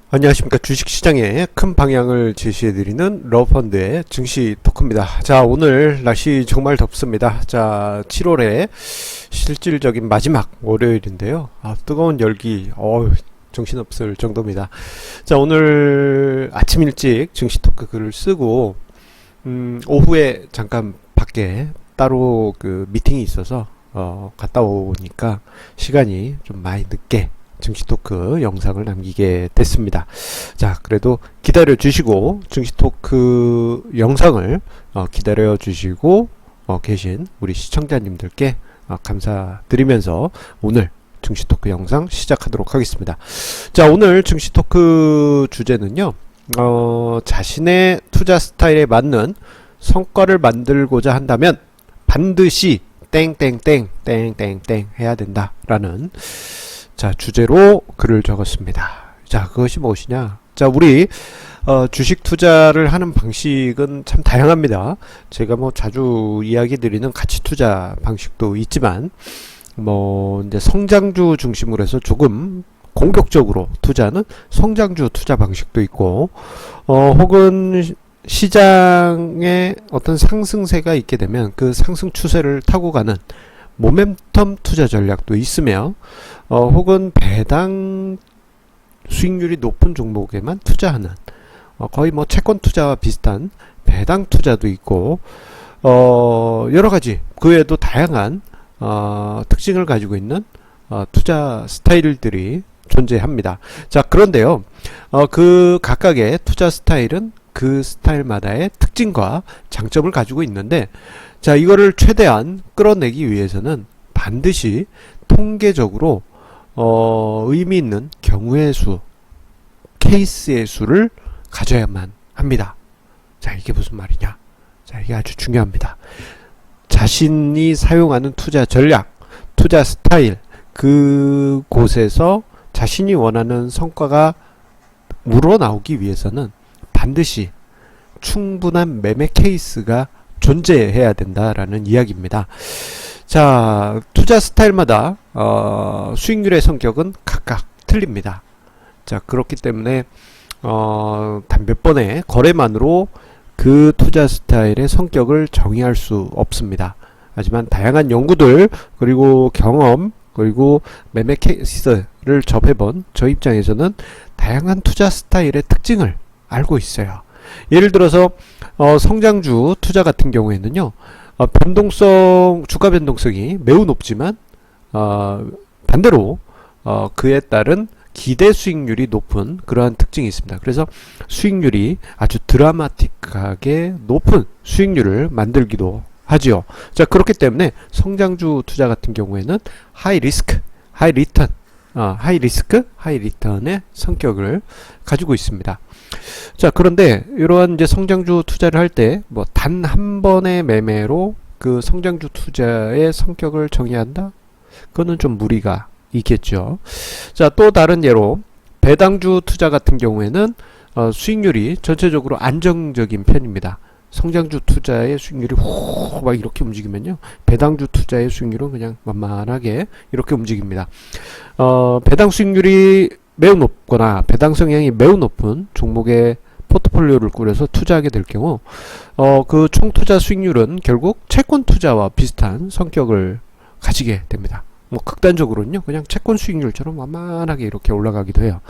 안녕하십니까. 주식시장의 큰 방향을 제시해드리는 러펀드의 증시 토크입니다. 자, 오늘 날씨 정말 덥습니다. 자, 7월에 실질적인 마지막 월요일인데요. 뜨거운 열기, 정신없을 정도입니다. 자, 오늘 아침 일찍 증시 토크 글을 쓰고, 오후에 잠깐 밖에 따로 그 미팅이 있어서, 갔다 오니까 시간이 좀 많이 늦게 증시토크 영상을 남기게 됐습니다. 자, 그래도 기다려 주시고 증시토크 영상을 기다려 주시고 계신 우리 시청자님들께 감사드리면서 오늘 증시토크 영상 시작하도록 하겠습니다. 자, 오늘 증시토크 주제는요, 자신의 투자 스타일에 맞는 성과를 만들고자 한다면 반드시 땡땡땡 땡땡땡 해야 된다라는 주제로 글을 적었습니다. 자, 그것이 무엇이냐? 자, 우리 주식 투자를 하는 방식은 참 다양합니다. 제가 자주 이야기 드리는 가치 투자 방식도 있지만, 이제 성장주 중심으로 해서 조금 공격적으로 투자하는 성장주 투자 방식도 있고, 혹은 시장에 어떤 상승세가 있게 되면 그 상승 추세를 타고 가는 모멘텀 투자 전략도 있으며, 혹은 배당 수익률이 높은 종목에만 투자하는, 거의 채권 투자와 비슷한 배당 투자도 있고, 여러가지 그 외에도 다양한 특징을 가지고 있는 투자 스타일들이 존재합니다. 자, 그런데요, 그 각각의 투자 스타일은 그 스타일마다의 특징과 장점을 가지고 있는데, 자, 이거를 최대한 끌어내기 위해서는 반드시 통계적으로 의미 있는 경우의 수, 케이스의 수를 가져야만 합니다. 자, 이게 무슨 말이냐? 자, 이게 아주 중요합니다. 자신이 사용하는 투자 전략, 투자 스타일, 그곳에서 자신이 원하는 성과가 우러나오기 위해서는 반드시 충분한 매매 케이스가 존재해야 된다라는 이야기입니다. 자, 투자 스타일마다 수익률의 성격은 각각 틀립니다. 자, 그렇기 때문에 단 몇 번의 거래만으로 그 투자 스타일의 성격을 정의할 수 없습니다. 하지만 다양한 연구들, 그리고 경험, 그리고 매매 케이스를 접해본 저 입장에서는 다양한 투자 스타일의 특징을 알고 있어요. 예를 들어서 성장주 투자 같은 경우에는요, 주가 변동성이 매우 높지만 반대로 그에 따른 기대 수익률이 높은 그러한 특징이 있습니다. 그래서 수익률이 아주 드라마틱하게 높은 수익률을 만들기도 하지요. 자, 그렇기 때문에 성장주 투자 같은 경우에는 하이 리스크, 하이 리턴, 하이 리스크, 하이 리턴의 성격을 가지고 있습니다. 자, 그런데 이러한 이제 성장주 투자를 할 때 단 한 번의 매매로 그 성장주 투자의 성격을 정의한다? 그거는 좀 무리가 있겠죠. 자, 또 다른 예로 배당주 투자 같은 경우에는 수익률이 전체적으로 안정적인 편입니다. 성장주 투자의 수익률이 막 이렇게 움직이면요, 배당주 투자의 수익률은 그냥 만만하게 이렇게 움직입니다. 배당 수익률이 매우 높거나 배당 성향이 매우 높은 종목의 포트폴리오를 꾸려서 투자하게 될 경우 그 총투자 수익률은 결국 채권 투자와 비슷한 성격을 가지게 됩니다. 극단적으로는요, 그냥 채권 수익률처럼 완만하게 이렇게 올라가기도 해요.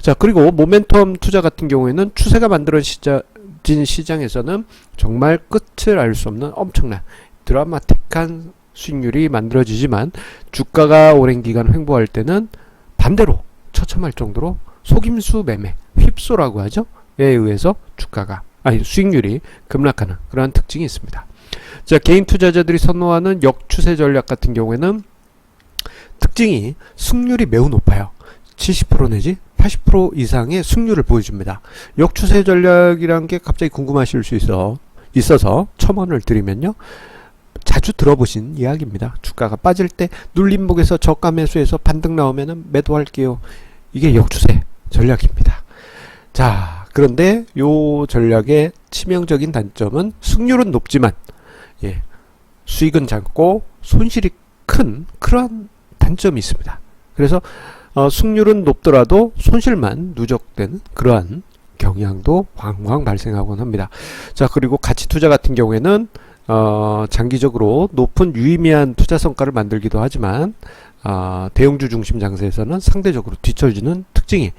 자, 그리고 모멘텀 투자 같은 경우에는 추세가 만들어진 시장에서는 정말 끝을 알 수 없는 엄청난 드라마틱한 수익률이 만들어지지만, 주가가 오랜 기간 횡보할 때는 반대로 처참할 정도로 속임수 매매, 휩소라고 하죠. 에 의해서 수익률이 급락하는 그러한 특징이 있습니다. 자, 개인 투자자들이 선호하는 역추세 전략 같은 경우에는 특징이 승률이 매우 높아요. 70% 내지 80% 이상의 승률을 보여줍니다. 역추세 전략이란 게 갑자기 궁금하실 수 있어서 첨언을 드리면요, 자주 들어보신 이야기입니다. 주가가 빠질 때 눌림목에서 저가 매수해서 반등 나오면은 매도할게요. 이게 역추세 전략입니다. 자, 그런데 요 전략의 치명적인 단점은 승률은 높지만 수익은 작고 손실이 큰 그런 단점이 있습니다. 그래서 승률은 높더라도 손실만 누적되는 그러한 경향도 왕왕 발생하곤 합니다. 자, 그리고 가치 투자 같은 경우에는 장기적으로 높은 유의미한 투자 성과를 만들기도 하지만 대형주 중심 장세에서는 상대적으로 뒤처지는 특징이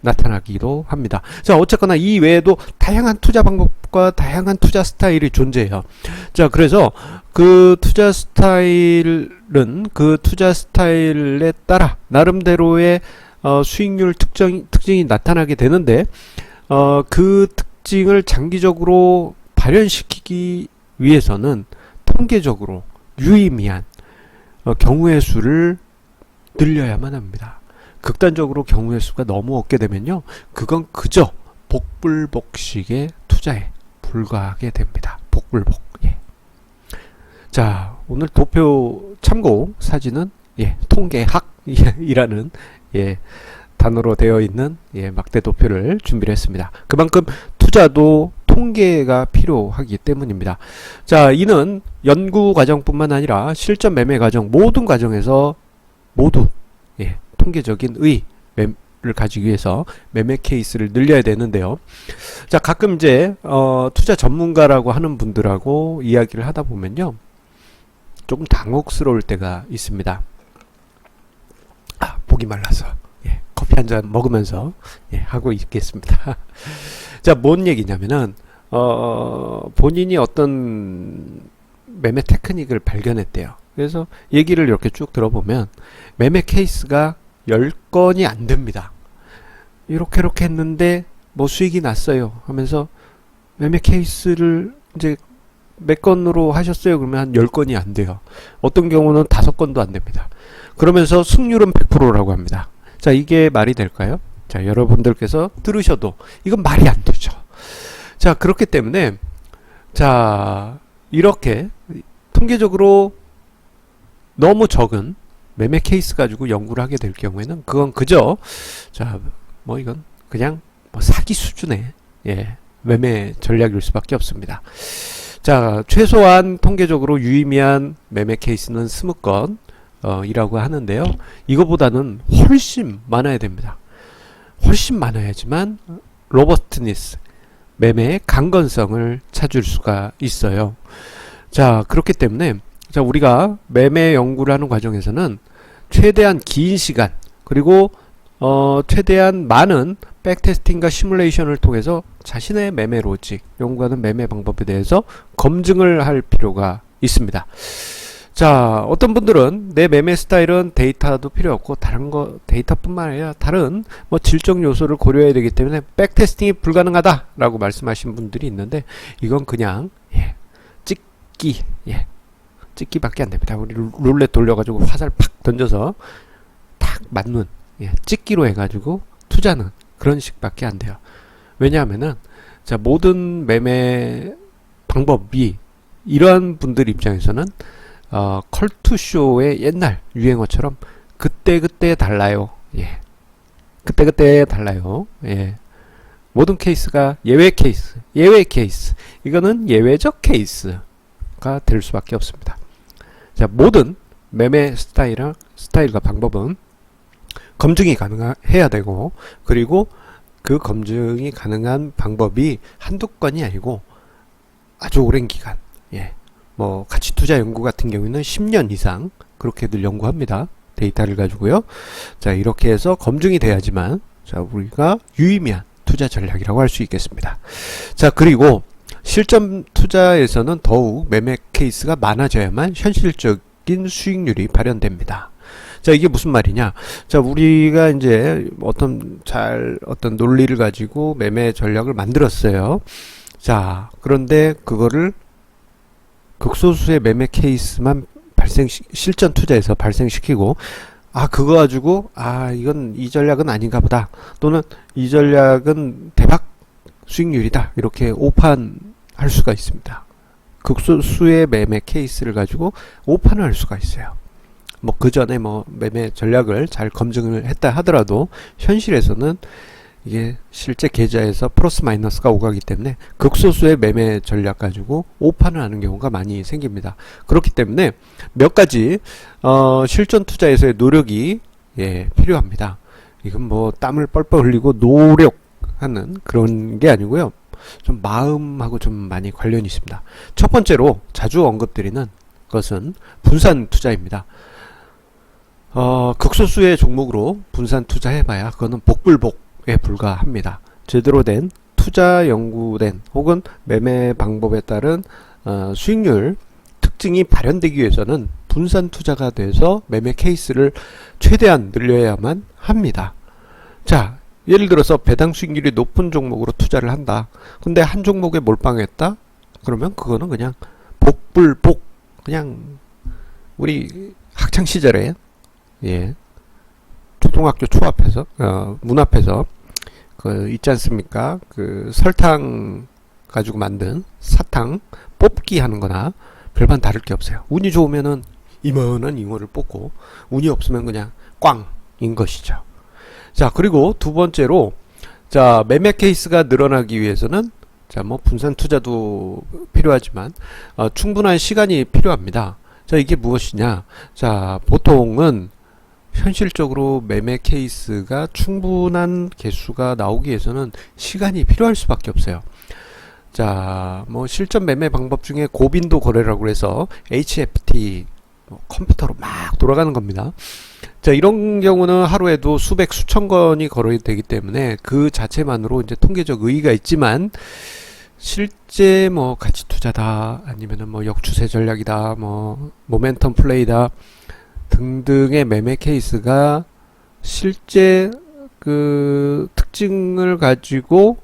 나타나기도 합니다. 자, 어쨌거나 이 외에도 다양한 투자 방법과 다양한 투자 스타일이 존재해요. 자, 그래서 그 투자 스타일은 그 투자 스타일에 따라 나름대로의 수익률 특징이 나타나게 되는데 그 특징을 장기적으로 발현시키기 위해서는 통계적으로 유의미한 경우의 수를 늘려야만 합니다. 극단적으로 경우의 수가 너무 없게 되면요, 그건 그저 복불복식의 투자에 불과하게 됩니다. 복불복. 예. 자, 오늘 도표 참고 사진은 통계학이라는 단어로 되어 있는 막대 도표를 준비를 했습니다. 그만큼 투자도 통계가 필요하기 때문입니다. 자, 이는 연구 과정뿐만 아니라 실전 매매 과정 모든 과정에서 모두 통계적인 의를 가지기 위해서 매매 케이스를 늘려야 되는데요. 자, 가끔 이제 투자 전문가라고 하는 분들하고 이야기를 하다 보면요, 조금 당혹스러울 때가 있습니다. 목이 말라서 커피 한 잔 먹으면서 하고 있겠습니다. 자, 뭔 얘기냐면은 본인이 어떤 매매 테크닉을 발견했대요. 그래서 얘기를 이렇게 쭉 들어보면 매매 케이스가 10건이 안 됩니다. 이렇게 했는데 뭐 수익이 났어요 하면서 매매 케이스를 이제 몇 건으로 하셨어요? 그러면 한 10건이 안 돼요. 어떤 경우는 5건도 안 됩니다. 그러면서 승률은 100%라고 합니다. 자, 이게 말이 될까요? 자, 여러분들께서 들으셔도 이건 말이 안 되죠. 자, 그렇기 때문에 자, 이렇게 통계적으로 너무 적은 매매 케이스 가지고 연구를 하게 될 경우에는 그건 그저 이건 그냥 사기 수준의 매매 전략일 수밖에 없습니다. 자, 최소한 통계적으로 유의미한 매매 케이스는 20건 이라고 하는데요. 이거보다는 훨씬 많아야 됩니다. 훨씬 많아야지만 로버스트니스, 매매의 강건성을 찾을 수가 있어요. 자, 그렇기 때문에 우리가 매매 연구를 하는 과정에서는 최대한 긴 시간, 그리고 최대한 많은 백테스팅과 시뮬레이션을 통해서 자신의 매매 로직, 연구하는 매매 방법에 대해서 검증을 할 필요가 있습니다. 자, 어떤 분들은 내 매매 스타일은 데이터도 필요 없고 데이터뿐만 아니라 다른 질적 요소를 고려해야 되기 때문에 백테스팅이 불가능하다라고 말씀하신 분들이 있는데, 이건 그냥 찍기밖에 안 됩니다. 우리 룰렛 돌려가지고 화살 팍 던져서 탁 맞는 찍기로 해가지고 투자는 그런 식밖에 안 돼요. 왜냐하면은 모든 매매 방법이 이러한 분들 입장에서는 컬투쇼의 옛날 유행어처럼 그때그때 달라요. 그때그때 달라요. 모든 케이스가 예외 케이스. 이거는 예외적 케이스가 될 수밖에 없습니다. 자, 모든 매매 스타일과 방법은 검증이 가능해야 되고, 그리고 그 검증이 가능한 방법이 한두 건이 아니고 아주 오랜 기간, 가치 투자 연구 같은 경우에는 10년 이상 그렇게들 연구합니다. 데이터를 가지고요. 자, 이렇게 해서 검증이 돼야지만 우리가 유의미한 투자 전략이라고 할 수 있겠습니다. 자, 그리고 실전 투자에서는 더욱 매매 케이스가 많아져야만 현실적인 수익률이 발현됩니다. 자, 이게 무슨 말이냐? 자, 우리가 이제 어떤 논리를 가지고 매매 전략을 만들었어요. 자, 그런데 그거를 극소수의 매매 케이스만 실전 투자에서 발생시키고, 그거 가지고 이건 이 전략은 아닌가 보다, 또는 이 전략은 대박 수익률이다, 이렇게 오판할 수가 있습니다. 극소수의 매매 케이스를 가지고 오판을 할 수가 있어요. 그 전에 매매 전략을 잘 검증을 했다 하더라도 현실에서는 이게 실제 계좌에서 플러스 마이너스가 오가기 때문에 극소수의 매매 전략 가지고 오판을 하는 경우가 많이 생깁니다. 그렇기 때문에 몇 가지 실전 투자에서의 노력이 필요합니다. 이건 뭐 땀을 뻘뻘 흘리고 노력하는 그런 게 아니고요. 좀 마음하고 좀 많이 관련이 있습니다. 첫 번째로 자주 언급드리는 것은 분산 투자입니다. 극소수의 종목으로 분산 투자해봐야 그거는 복불복에 불과합니다. 제대로 된 투자 연구된 혹은 매매 방법에 따른 수익률 특징이 발현되기 위해서는 분산 투자가 돼서 매매 케이스를 최대한 늘려야만 합니다. 자, 예를 들어서 배당 수익률이 높은 종목으로 투자를 한다. 근데 한 종목에 몰빵했다? 그러면 그거는 그냥 복불복, 그냥 우리 학창 시절에 초등학교 초앞에서 문 앞에서 그 있지 않습니까? 그 설탕 가지고 만든 사탕 뽑기 하는 거나 별반 다를 게 없어요. 운이 좋으면은 이만한 잉어를 뽑고 운이 없으면 그냥 꽝인 것이죠. 자, 그리고 두 번째로 자, 매매 케이스가 늘어나기 위해서는 자, 뭐 분산 투자도 필요하지만 충분한 시간이 필요합니다. 자, 이게 무엇이냐? 자, 보통은 현실적으로 매매 케이스가 충분한 개수가 나오기 위해서는 시간이 필요할 수밖에 없어요. 자, 뭐 실전 매매 방법 중에 고빈도 거래라고 해서 HFT 컴퓨터로 막 돌아가는 겁니다. 자, 이런 경우는 하루에도 수백 수천 건이 거래되기 되기 때문에 그 자체만으로 이제 통계적 의의가 있지만 실제 뭐 가치 투자다 아니면은 뭐 역추세 전략이다 뭐 모멘텀 플레이다 등등의 매매 케이스가 실제 그 특징을 가지고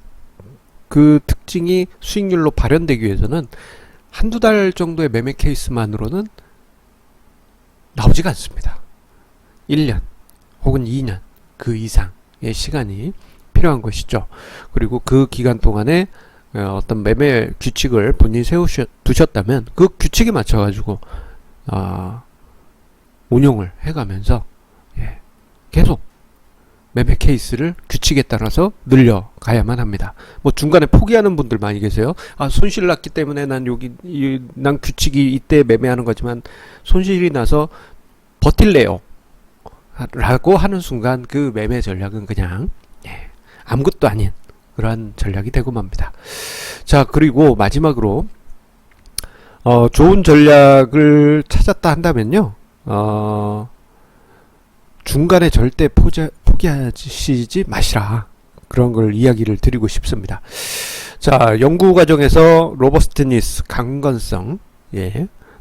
그 특징이 수익률로 발현되기 위해서는 한두 달 정도의 매매 케이스만으로는 나오지가 않습니다. 1년 혹은 2년 그 이상의 시간이 필요한 것이죠. 그리고 그 기간 동안에 어떤 매매 규칙을 본인이 세워두셨다면 그 규칙에 맞춰가지고 운용을 해가면서 계속 매매 케이스를 규칙에 따라서 늘려가야만 합니다. 뭐 중간에 포기하는 분들 많이 계세요. 손실 났기 때문에 난 규칙이 이때 매매하는 거지만 손실이 나서 버틸래요 라고 하는 순간 그 매매 전략은 그냥 아무것도 아닌 그러한 전략이 되고 맙니다. 자, 그리고 마지막으로 좋은 전략을 찾았다 한다면요, 중간에 절대 포기하시지 마시라, 그런 걸 이야기를 드리고 싶습니다. 자, 연구 과정에서 로버스트니스, 강건성,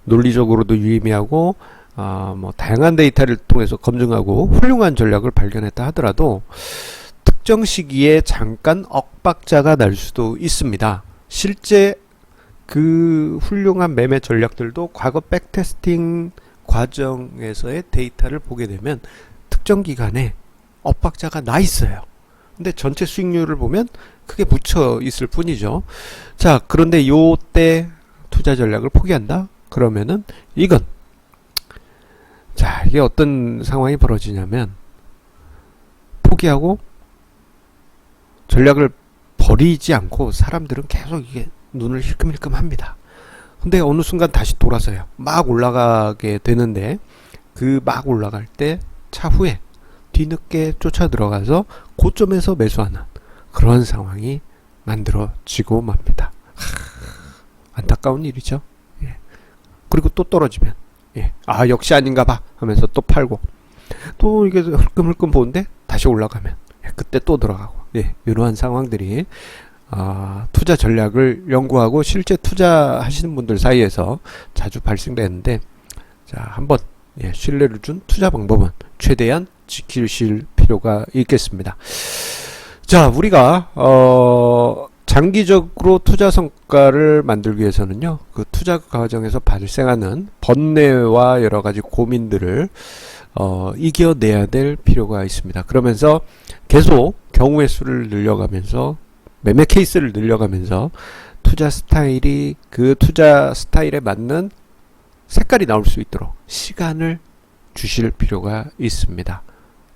논리적으로도 유의미하고 뭐 다양한 데이터를 통해서 검증하고 훌륭한 전략을 발견했다 하더라도 특정 시기에 잠깐 엇박자가 날 수도 있습니다. 실제 그 훌륭한 매매 전략들도 과거 백테스팅 과정에서의 데이터를 보게 되면 특정 기간에 엇박자가 나 있어요. 근데 전체 수익률을 보면 크게 묻혀 있을 뿐이죠. 자, 그런데 요때 투자 전략을 포기한다? 그러면은 이건, 자, 이게 어떤 상황이 벌어지냐면 포기하고 전략을 버리지 않고 사람들은 계속 이게 눈을 힐끔힐끔 합니다. 근데 어느 순간 다시 돌아서요. 막 올라가게 되는데 그 막 올라갈 때 차후에 뒤늦게 쫓아 들어가서 고점에서 매수하는 그런 상황이 만들어지고 맙니다. 안타까운 일이죠. 그리고 또 떨어지면 역시 아닌가 봐 하면서 또 팔고 또 이게 흘끔흘끔 보는데 다시 올라가면 그때 또 들어가고 이러한 상황들이 투자 전략을 연구하고 실제 투자하시는 분들 사이에서 자주 발생되는데, 자, 한번 신뢰를 준 투자 방법은 최대한 지키실 필요가 있겠습니다. 자, 우리가 장기적으로 투자 성과를 만들기 위해서는요, 그 투자 과정에서 발생하는 번뇌와 여러 가지 고민들을 이겨내야 될 필요가 있습니다. 그러면서 계속 경우의 수를 늘려가면서 매매 케이스를 늘려가면서 투자 스타일이 그 투자 스타일에 맞는 색깔이 나올 수 있도록 시간을 주실 필요가 있습니다.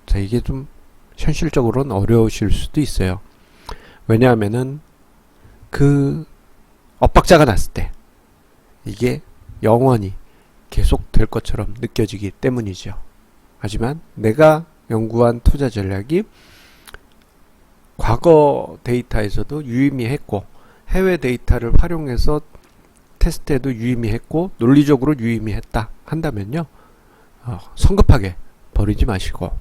자, 이게 좀 현실적으로는 어려우실 수도 있어요. 왜냐하면은 그 엇박자가 났을 때 이게 영원히 계속 될 것처럼 느껴지기 때문이죠. 하지만 내가 연구한 투자 전략이 과거 데이터에서도 유의미했고 해외 데이터를 활용해서 테스트에도 유의미했고 논리적으로 유의미했다 한다면요, 성급하게 버리지 마시고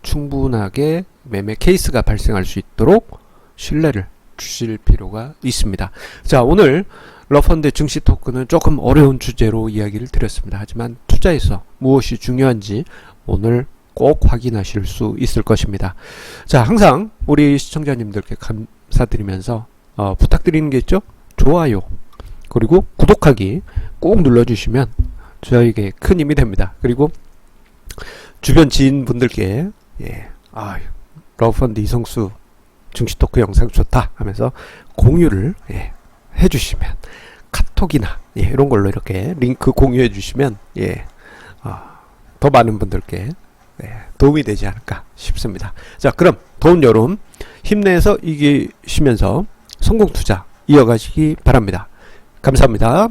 충분하게 매매 케이스가 발생할 수 있도록 신뢰를 주실 필요가 있습니다. 자, 오늘 러펀드 증시 토크는 조금 어려운 주제로 이야기를 드렸습니다. 하지만 투자에서 무엇이 중요한지 오늘 꼭 확인하실 수 있을 것입니다. 자, 항상 우리 시청자님들께 감사드리면서 부탁드리는 게 있죠? 좋아요 그리고 구독하기 꼭 눌러주시면 저에게 큰 힘이 됩니다. 그리고 주변 지인분들께 러펀드 이성수 증시토크 영상 좋다 하면서 공유를 해주시면, 카톡이나 이런 걸로 이렇게 링크 공유해 주시면 더 많은 분들께 도움이 되지 않을까 싶습니다. 자, 그럼 더운 여름 힘내서 이기시면서 성공 투자 이어가시기 바랍니다. 감사합니다.